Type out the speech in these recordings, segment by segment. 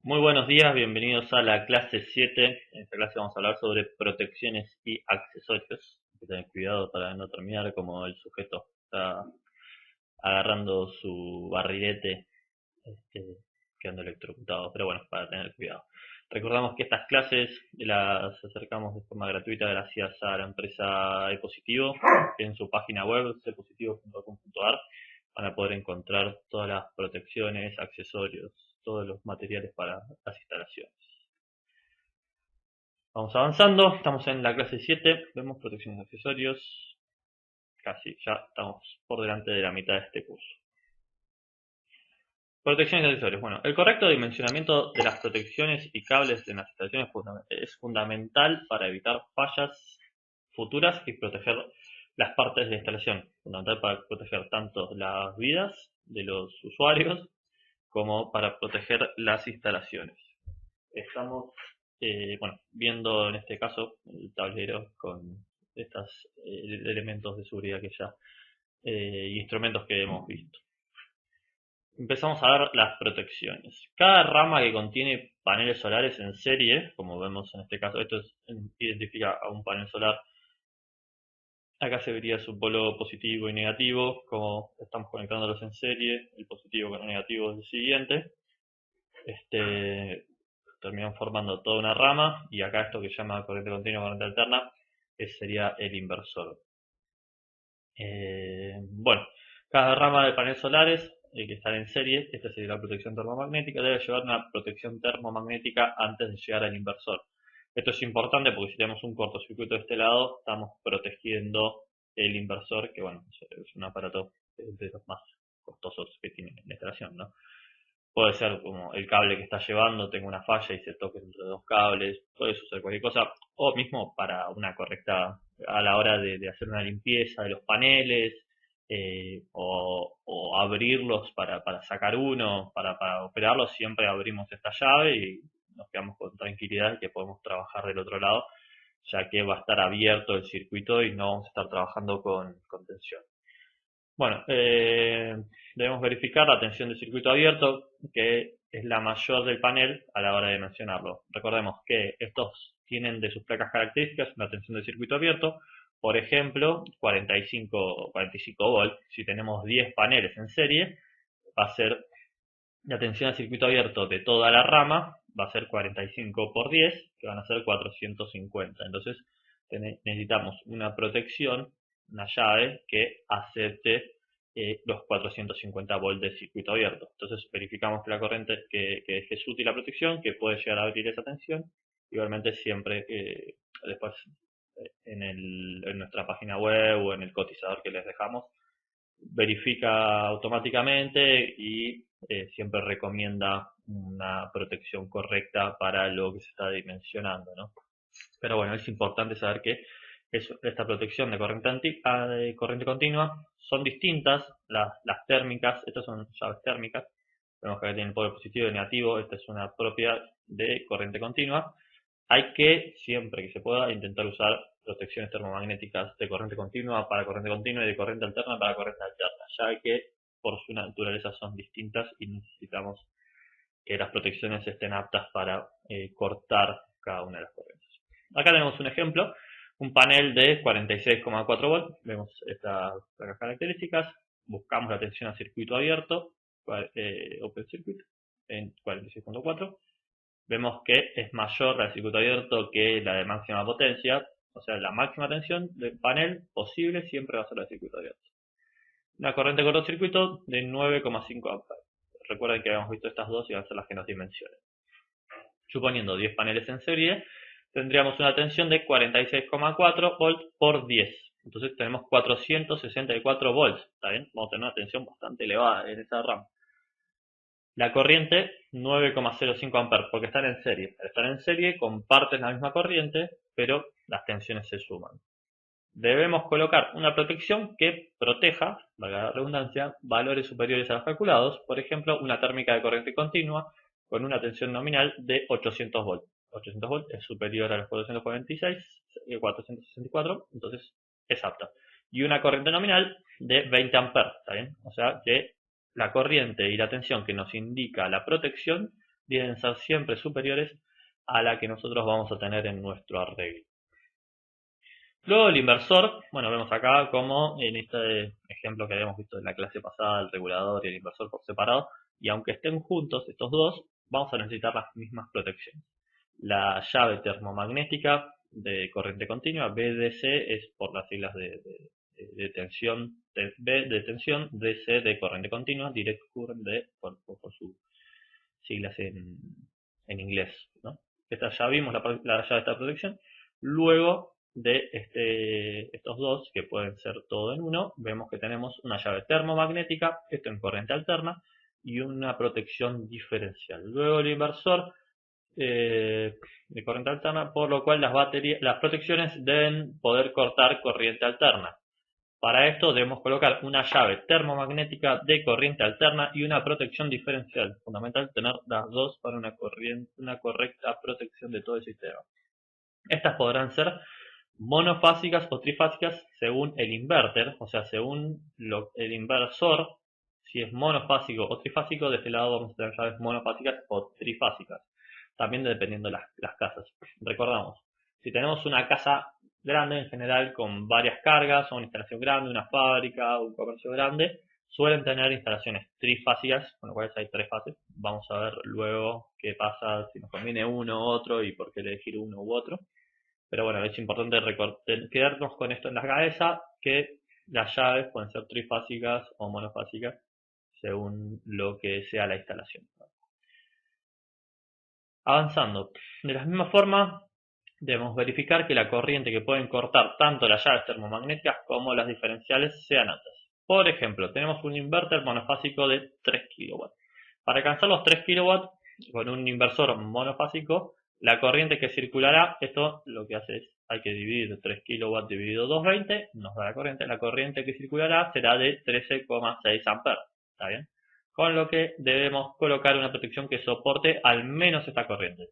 Muy buenos días, bienvenidos a la clase 7. En esta clase vamos a hablar sobre protecciones y accesorios. Hay que tener cuidado para no terminar como el sujeto está agarrando su barrilete, este, quedando electrocutado. Pero bueno, para tener cuidado. Recordamos que estas clases las acercamos de forma gratuita gracias a la empresa ePositivo. En su página web, epositivo.com.ar, van a poder encontrar todas las protecciones, accesorios, todos los materiales para las instalaciones. Vamos avanzando, estamos en la clase 7, vemos protecciones y accesorios, casi ya estamos por delante de la mitad de este curso. Protecciones y accesorios. Bueno, el correcto dimensionamiento de las protecciones y cables en las instalaciones es fundamental para evitar fallas futuras y proteger las partes de la instalación. Fundamental para proteger tanto las vidas de los usuarios como para proteger las instalaciones. Estamos viendo en este caso el tablero con estos elementos de seguridad que ya y instrumentos que hemos visto. Empezamos a ver las protecciones. Cada rama que contiene paneles solares en serie, como vemos en este caso, identifica a un panel solar. Acá se vería su polo positivo y negativo, como estamos conectándolos en serie, el positivo con el negativo es el siguiente. Terminan formando toda una rama, y acá esto que se llama corriente continua o corriente alterna, sería el inversor. Bueno, cada rama de paneles solares que están en serie, esta sería la protección termomagnética, debe llevar una protección termomagnética antes de llegar al inversor. Esto es importante porque si tenemos un cortocircuito de este lado, estamos protegiendo el inversor, que bueno, es un aparato de los más costosos que tiene la instalación, ¿no? Puede ser como el cable que está llevando tenga una falla y se toque entre dos cables, puede suceder cualquier cosa, o mismo para una correcta, a la hora de hacer una limpieza de los paneles, o abrirlos para sacar uno, para operarlos, siempre abrimos esta llave y nos quedamos con tranquilidad que podemos trabajar del otro lado, ya que va a estar abierto el circuito y no vamos a estar trabajando con tensión. Bueno, debemos verificar la tensión de circuito abierto, que es la mayor del panel a la hora de mencionarlo. Recordemos que estos tienen de sus placas características una tensión de circuito abierto, por ejemplo, 45 volts. Si tenemos 10 paneles en serie, va a ser la tensión de circuito abierto de toda la rama, va a ser 45 por 10, que van a ser 450. Entonces necesitamos una protección, una llave que acepte los 450 volts de circuito abierto. Entonces verificamos que la corriente que es útil la protección, que puede llegar a abrir esa tensión. Igualmente siempre después en nuestra página web o en el cotizador que les dejamos, verifica automáticamente y siempre recomienda una protección correcta para lo que se está dimensionando, ¿no? Pero bueno, es importante saber que esta protección de corriente continua son distintas. Las térmicas, estas son llaves térmicas. Vemos que acá tiene el polo positivo y negativo. Esta es una propiedad de corriente continua. Hay que, siempre que se pueda, intentar usar protecciones termomagnéticas de corriente continua para corriente continua y de corriente alterna para corriente alterna, ya que por su naturaleza son distintas y necesitamos que las protecciones estén aptas para cortar cada una de las corrientes. Acá tenemos un ejemplo, un panel de 46,4 volts, vemos estas características, buscamos la tensión a circuito abierto, open circuit, en 46,4. Vemos que es mayor la de circuito abierto que la de máxima potencia, o sea, la máxima tensión del panel posible siempre va a ser la de circuito abierto. Una corriente de cortocircuito de 9,5 amperes. Recuerden que habíamos visto estas dos y van a ser las que nos dimensionen. Suponiendo 10 paneles en serie, tendríamos una tensión de 46,4 volts por 10. Entonces tenemos 464 volts. ¿Está bien? Vamos a tener una tensión bastante elevada en esa rama. La corriente 9,05 amperes, porque están en serie. Al estar en serie comparten la misma corriente, pero las tensiones se suman. Debemos colocar una protección que proteja, valga la redundancia, valores superiores a los calculados, por ejemplo, una térmica de corriente continua con una tensión nominal de 800 volts. 800 volts es superior a los 446, 464, entonces es apta. Y una corriente nominal de 20 amperes, ¿está bien? O sea que la corriente y la tensión que nos indica la protección deben ser siempre superiores a la que nosotros vamos a tener en nuestro arreglo. Luego el inversor, bueno, vemos acá como en este ejemplo que habíamos visto en la clase pasada, el regulador y el inversor por separado, y aunque estén juntos estos dos, vamos a necesitar las mismas protecciones. La llave termomagnética de corriente continua, BDC, es por las siglas de tensión, B de tensión, DC de corriente continua, direct current por sus siglas en inglés, ¿no? Ya vimos la llave de esta protección. Luego de estos dos, que pueden ser todo en uno, vemos que tenemos una llave termomagnética, esto en corriente alterna, y una protección diferencial. Luego el inversor de corriente alterna, por lo cual las protecciones deben poder cortar corriente alterna. Para esto debemos colocar una llave termomagnética de corriente alterna y una protección diferencial. Fundamental tener las dos para una correcta protección de todo el sistema. Estas podrán ser monofásicas o trifásicas según el inverter, o sea, según el inversor, si es monofásico o trifásico. De este lado vamos a tener llaves monofásicas o trifásicas, también dependiendo de las casas. Recordamos, si tenemos una casa grande en general con varias cargas, o una instalación grande, una fábrica, un comercio grande, suelen tener instalaciones trifásicas, con lo cual hay tres fases. Vamos a ver luego qué pasa si nos conviene uno u otro y por qué elegir uno u otro. Pero bueno, es importante quedarnos con esto en la cabeza, que las llaves pueden ser trifásicas o monofásicas según lo que sea la instalación. Avanzando, de la misma forma, debemos verificar que la corriente que pueden cortar tanto las llaves termomagnéticas como las diferenciales sean altas. Por ejemplo, tenemos un inverter monofásico de 3 kW. Para alcanzar los 3 kW con un inversor monofásico, la corriente que circulará, esto lo que hace es, hay que dividir 3 kW dividido 220, nos da la corriente. La corriente que circulará será de 13,6 amperes. ¿Está bien? Con lo que debemos colocar una protección que soporte al menos esta corriente.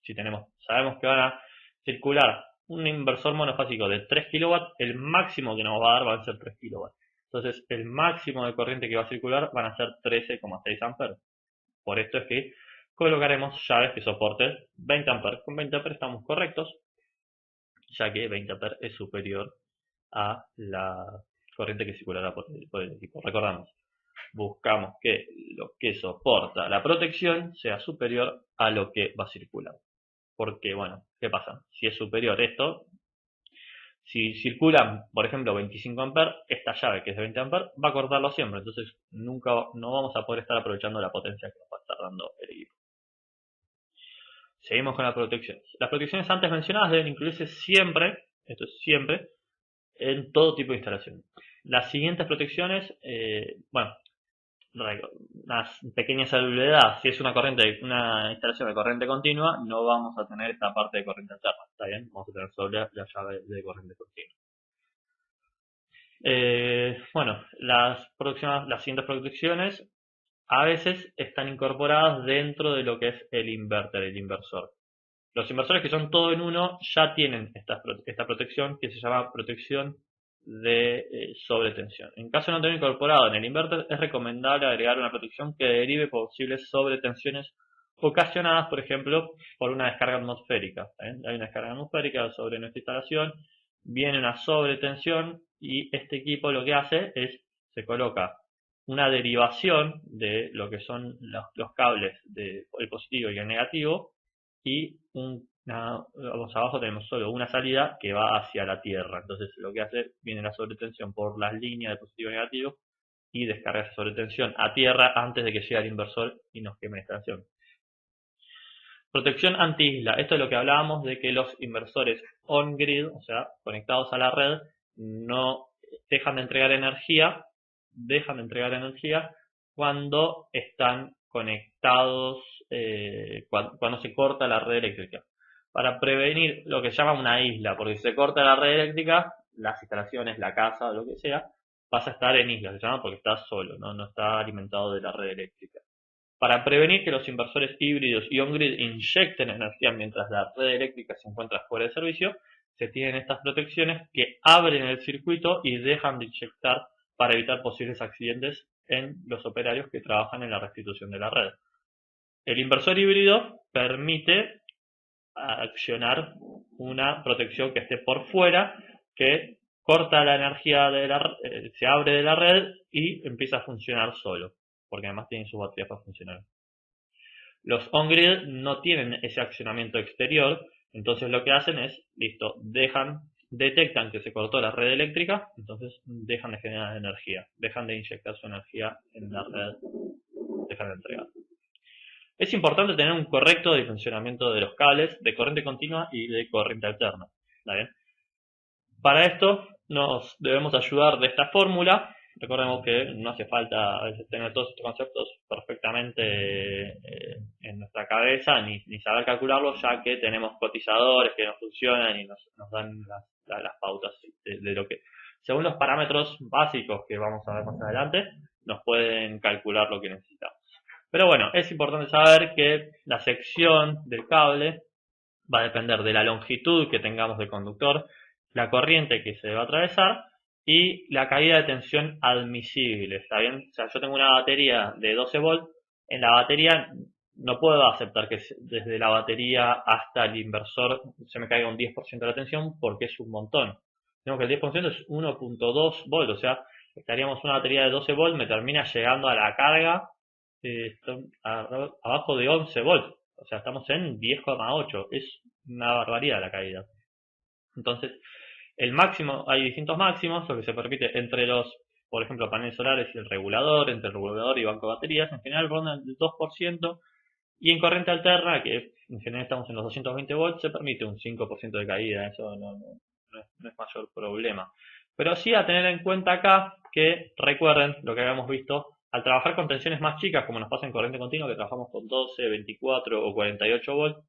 Si sabemos que van a circular un inversor monofásico de 3 kW, el máximo que nos va a dar van a ser 3 kW. Entonces, el máximo de corriente que va a circular van a ser 13,6 amperes. Por esto es que colocaremos llaves que soporten 20 amperes. Con 20 amperes estamos correctos, ya que 20 amperes es superior a la corriente que circulará por el equipo. Recordamos, buscamos que lo que soporta la protección sea superior a lo que va a circular. Porque, bueno, ¿qué pasa? Si es superior esto, si circulan, por ejemplo, 25 amperes, esta llave que es de 20 amperes va a cortarlo siempre. Entonces, no vamos a poder estar aprovechando la potencia que nos va a estar dando el equipo. Seguimos con las protecciones. Las protecciones antes mencionadas deben incluirse siempre, esto es siempre, en todo tipo de instalación. Las siguientes protecciones, bueno, una pequeña salvedad: si es una instalación de corriente continua, no vamos a tener esta parte de corriente alterna. ¿Está bien? Vamos a tener solo la llave de corriente continua. Bueno, las siguientes protecciones a veces están incorporadas dentro de lo que es el inverter, el inversor. Los inversores que son todo en uno ya tienen esta protección, que se llama protección de sobretensión. En caso de no tener incorporado en el inverter, es recomendable agregar una protección que derive posibles sobretensiones ocasionadas, por ejemplo, por una descarga atmosférica. Hay una descarga atmosférica sobre nuestra instalación, viene una sobretensión y este equipo lo que hace es, se coloca una derivación de lo que son los cables del positivo y el negativo, y abajo tenemos solo una salida que va hacia la tierra. Entonces lo que hace, viene la sobretensión por las líneas de positivo y negativo y descarga esa sobretensión a tierra antes de que llegue al inversor y nos queme la instalación. Protección anti-isla. Esto es lo que hablábamos de que los inversores on-grid, o sea, conectados a la red, no dejan de entregar energía cuando están conectados, cuando se corta la red eléctrica. Para prevenir lo que se llama una isla, porque si se corta la red eléctrica, las instalaciones, la casa, lo que sea, pasa a estar en isla, se llama, porque está solo, no está alimentado de la red eléctrica. Para prevenir que los inversores híbridos y on-grid inyecten energía mientras la red eléctrica se encuentra fuera de servicio, se tienen estas protecciones que abren el circuito y dejan de inyectar para evitar posibles accidentes en los operarios que trabajan en la restitución de la red. El inversor híbrido permite accionar una protección que esté por fuera, que corta la energía se abre de la red y empieza a funcionar solo, porque además tienen sus baterías para funcionar. Los on-grid no tienen ese accionamiento exterior, entonces lo que hacen es, listo, detectan que se cortó la red eléctrica, entonces dejan de generar energía, dejan de inyectar su energía en la red, dejan de entregar. Es importante tener un correcto dimensionamiento de los cables de corriente continua y de corriente alterna. ¿Está bien? Para esto nos debemos ayudar de esta fórmula. Recordemos que no hace falta a veces tener todos estos conceptos perfectamente en nuestra cabeza ni saber calcularlos, ya que tenemos cotizadores que nos funcionan y nos dan las pautas de lo que, según los parámetros básicos que vamos a ver más adelante, nos pueden calcular lo que necesitamos. Pero bueno, es importante saber que la sección del cable va a depender de la longitud que tengamos del conductor, la corriente que se va a atravesar y la caída de tensión admisible. ¿Está bien? O sea, yo tengo una batería de 12 volts, en la batería no puedo aceptar que desde la batería hasta el inversor se me caiga un 10% de la tensión porque es un montón. Tengo que el 10% es 1.2 volts, o sea, estaríamos una batería de 12 volts, me termina llegando a la carga abajo de 11 volts. O sea, estamos en 10,8. Es una barbaridad la caída. Entonces, el máximo, hay distintos máximos, lo que se permite entre los, por ejemplo, paneles solares y el regulador, entre el regulador y banco de baterías, en general rondan el 2%, y en corriente alterna, que en general estamos en los 220 volts, se permite un 5% de caída, eso no es mayor problema. Pero sí a tener en cuenta acá que recuerden lo que habíamos visto, al trabajar con tensiones más chicas, como nos pasa en corriente continua, que trabajamos con 12, 24 o 48 volts,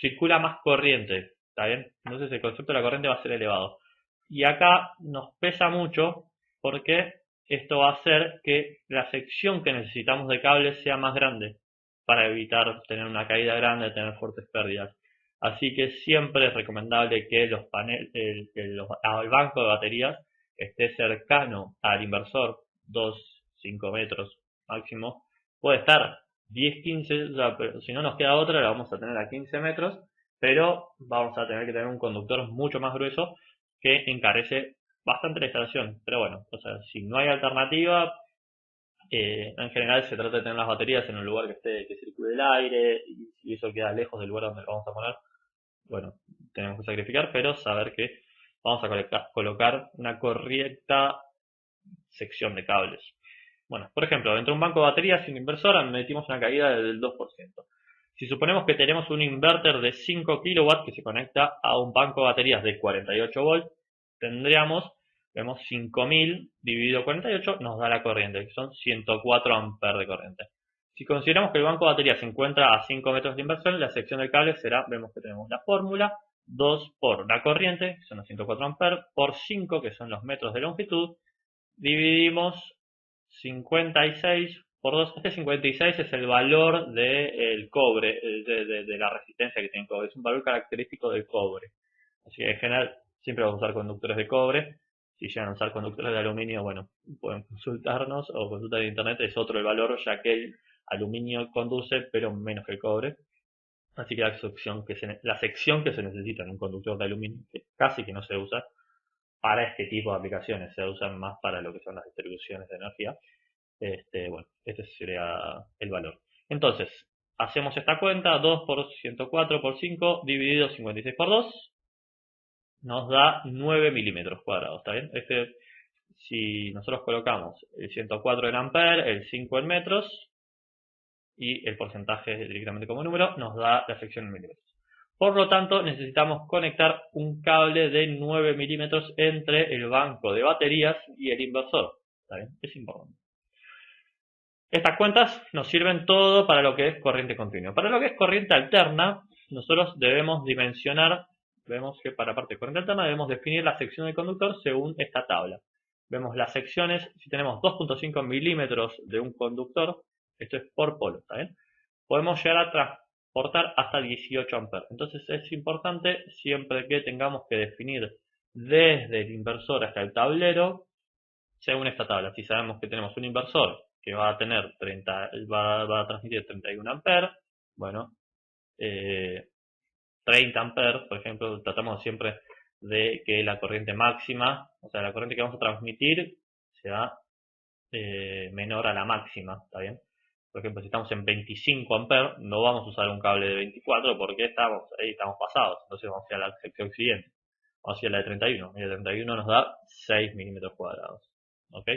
circula más corriente, ¿está bien? Entonces el concepto de la corriente va a ser elevado. Y acá nos pesa mucho porque esto va a hacer que la sección que necesitamos de cable sea más grande para evitar tener una caída grande, tener fuertes pérdidas. Así que siempre es recomendable que los paneles, el banco de baterías esté cercano al inversor, 2-5 metros máximo. Puede estar 10, 15, o sea, pero si no nos queda otra, la vamos a tener a 15 metros, pero vamos a tener que tener un conductor mucho más grueso que encarece bastante la instalación. Pero bueno, o sea, si no hay alternativa, en general se trata de tener las baterías en un lugar que circule el aire, y si eso queda lejos del lugar donde lo vamos a poner, bueno, tenemos que sacrificar, pero saber que vamos a colocar una correcta sección de cables. Bueno, por ejemplo, dentro de un banco de baterías sin inversor metimos una caída del 2%. Si suponemos que tenemos un inverter de 5 kW que se conecta a un banco de baterías de 48 volts, tendríamos, vemos 5000 dividido 48 nos da la corriente, que son 104 amperes de corriente. Si consideramos que el banco de baterías se encuentra a 5 metros de inversión, la sección del cable será, vemos que tenemos la fórmula, 2 por la corriente, que son los 104 amperes, por 5, que son los metros de longitud, dividimos 56 por 2. Este 56 es el valor del cobre, de la resistencia que tiene el cobre. Es un valor característico del cobre. Así que en general siempre vamos a usar conductores de cobre. Si llegan a usar conductores de aluminio, bueno, pueden consultarnos o consultar en internet. Es otro el valor, ya que el aluminio conduce, pero menos que el cobre. Así que la sección que se necesita en un conductor de aluminio, que casi que no se usa para este tipo de aplicaciones, se usan más para lo que son las distribuciones de energía. Bueno, este sería el valor. Entonces, hacemos esta cuenta, 2 por 104 por 5 dividido 56 por 2, nos da 9 milímetros cuadrados, ¿está bien? Si nosotros colocamos el 104 en amperes, el 5 en metros, y el porcentaje directamente como número, nos da la sección en milímetros. Por lo tanto, necesitamos conectar un cable de 9 milímetros entre el banco de baterías y el inversor. ¿Está bien? Es importante. Estas cuentas nos sirven todo para lo que es corriente continua. Para lo que es corriente alterna, nosotros debemos dimensionar, vemos que para parte de corriente alterna debemos definir la sección del conductor según esta tabla. Vemos las secciones, si tenemos 2.5 milímetros de un conductor, esto es por polo, ¿está bien? Podemos llegar a transportar hasta 18 amperes. Entonces es importante siempre que tengamos que definir desde el inversor hasta el tablero, según esta tabla. Si sabemos que tenemos un inversor que va a tener 30, va a transmitir 31 amperes, bueno, 30 amperes, por ejemplo, tratamos siempre de que la corriente máxima, o sea, la corriente que vamos a transmitir sea menor a la máxima, ¿está bien? Por ejemplo, si estamos en 25 amperes, no vamos a usar un cable de 24 porque estamos pasados, entonces vamos a ir a la sección siguiente. Vamos a ir a la de 31, y la de 31 nos da 6 milímetros cuadrados, ¿ok?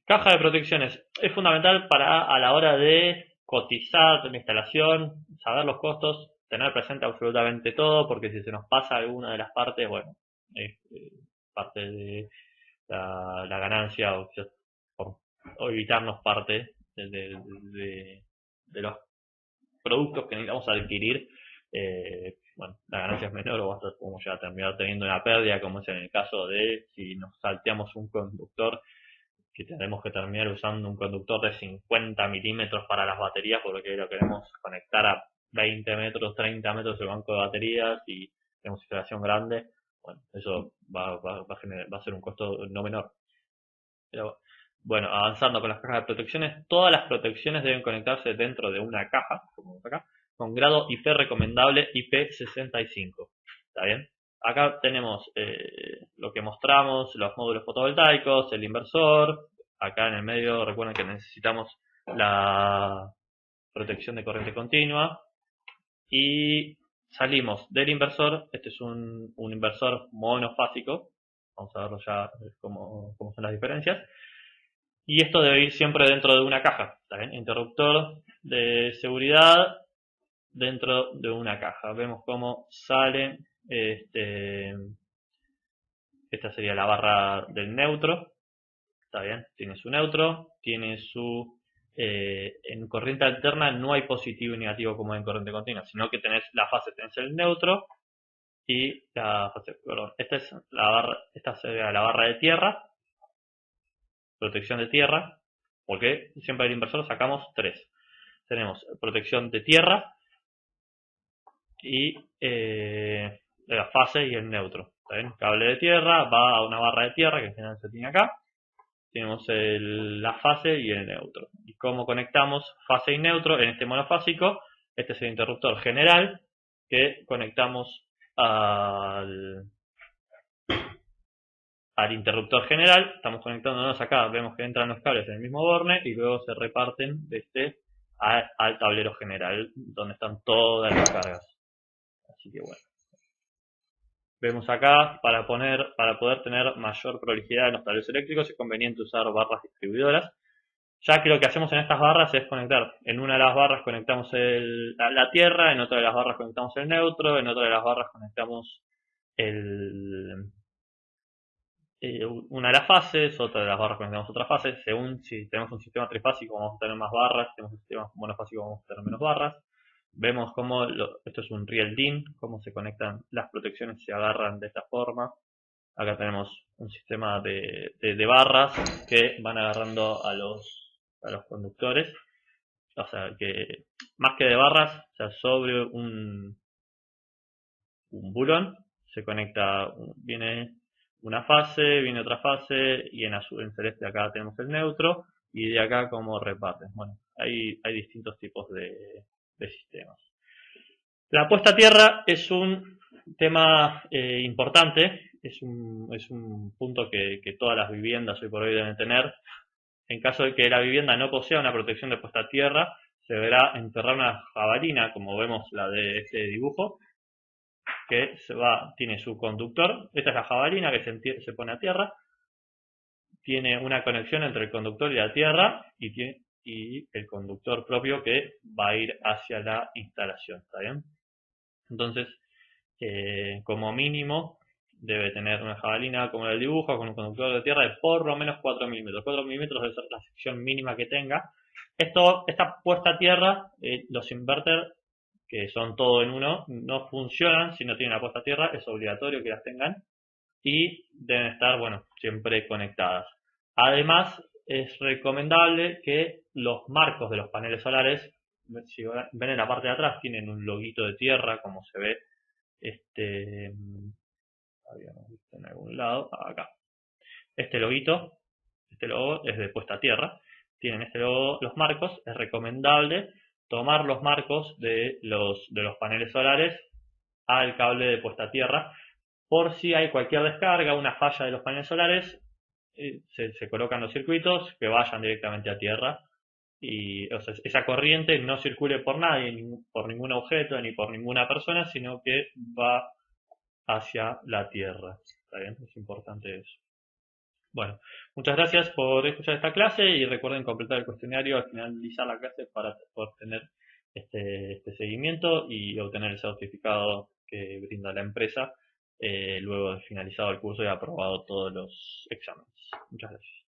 Caja de protecciones. Es fundamental para a la hora de cotizar la instalación, saber los costos, tener presente absolutamente todo, porque si se nos pasa alguna de las partes, bueno, es parte de la ganancia o evitarnos parte de los productos que necesitamos adquirir. Bueno, la ganancia es menor o vamos a terminar teniendo una pérdida, como es en el caso de si nos salteamos un conductor, que tenemos que terminar usando un conductor de 50 milímetros para las baterías porque lo queremos conectar a 20 metros, 30 metros el banco de baterías y tenemos instalación grande. Bueno, eso va a ser un costo no menor. Pero bueno, avanzando con las cajas de protecciones, todas las protecciones deben conectarse dentro de una caja, como vemos acá, con grado IP recomendable IP65. ¿Está bien? Acá tenemos lo que mostramos, los módulos fotovoltaicos, el inversor. Acá en el medio recuerden que necesitamos la protección de corriente continua. Y salimos del inversor. Este es un inversor monofásico. Vamos a verlo ya cómo son las diferencias. Y esto debe ir siempre dentro de una caja. ¿Está bien? Interruptor de seguridad dentro de una caja. Vemos cómo sale. Esta sería la barra del neutro. Está bien, tiene su neutro, tiene su... en corriente alterna no hay positivo y negativo como en corriente continua, sino que tenés la fase, tenés el neutro y la fase, perdón, esta sería la barra de tierra, protección de tierra, porque siempre del inversor sacamos 3. Tenemos protección de tierra y la fase y el neutro. ¿Está bien? Cable de tierra va a una barra de tierra que en general se tiene acá. Tenemos la fase y el neutro. ¿Y cómo conectamos fase y neutro en este monofásico? Este es el interruptor general que conectamos al interruptor general. Estamos conectándonos acá, vemos que entran los cables en el mismo borne y luego se reparten al tablero general donde están todas las cargas. Así que bueno. Vemos acá, para poder tener mayor prolijidad en los tableros eléctricos es conveniente usar barras distribuidoras, ya que lo que hacemos en estas barras es conectar. En una de las barras conectamos la tierra, en otra de las barras conectamos el neutro, en otra de las barras conectamos una de las fases, otra de las barras conectamos otra fase. Según si tenemos un sistema trifásico vamos a tener más barras, si tenemos un sistema monofásico vamos a tener menos barras. Vemos cómo esto es un real DIN, cómo se conectan las protecciones, se agarran de esta forma. Acá tenemos un sistema de barras que van agarrando a los conductores. O sea, que más que de barras, o sea, sobre un bulón se conecta, viene una fase, viene otra fase y en azul, en celeste acá tenemos el neutro y de acá como reparten. Bueno, hay distintos tipos de sistemas. La puesta a tierra es un tema importante, es un punto que todas las viviendas hoy por hoy deben tener. En caso de que la vivienda no posea una protección de puesta a tierra, se deberá enterrar una jabalina, como vemos la de este dibujo, que tiene su conductor. Esta es la jabalina que se pone a tierra. Tiene una conexión entre el conductor y la tierra y el conductor propio que va a ir hacia la instalación. ¿Está bien? Entonces, como mínimo, debe tener una jabalina como el dibujo, con un conductor de tierra de por lo menos 4 milímetros. 4 milímetros debe ser la sección mínima que tenga. Esta puesta a tierra, los inverter, que son todo en uno, no funcionan si no tienen la puesta a tierra. Es obligatorio que las tengan y deben estar, bueno, siempre conectadas. Además, es recomendable que los marcos de los paneles solares, si ven en la parte de atrás, tienen un loguito de tierra, como se ve habíamos visto en algún lado, acá. Este logo es de puesta a tierra. tienen este logo, los marcos, es recomendable tomar los marcos de los paneles solares al cable de puesta a tierra, por si hay cualquier descarga, una falla de los paneles solares, se colocan los circuitos que vayan directamente a tierra y, o sea, esa corriente no circule por nadie, por ningún objeto ni por ninguna persona, sino que va hacia la tierra. ¿Está bien? Es importante eso. Bueno, muchas gracias por escuchar esta clase y recuerden completar el cuestionario al finalizar la clase para poder tener este seguimiento y obtener el certificado que brinda la empresa luego de finalizado el curso y aprobado todos los exámenes. Muchas gracias.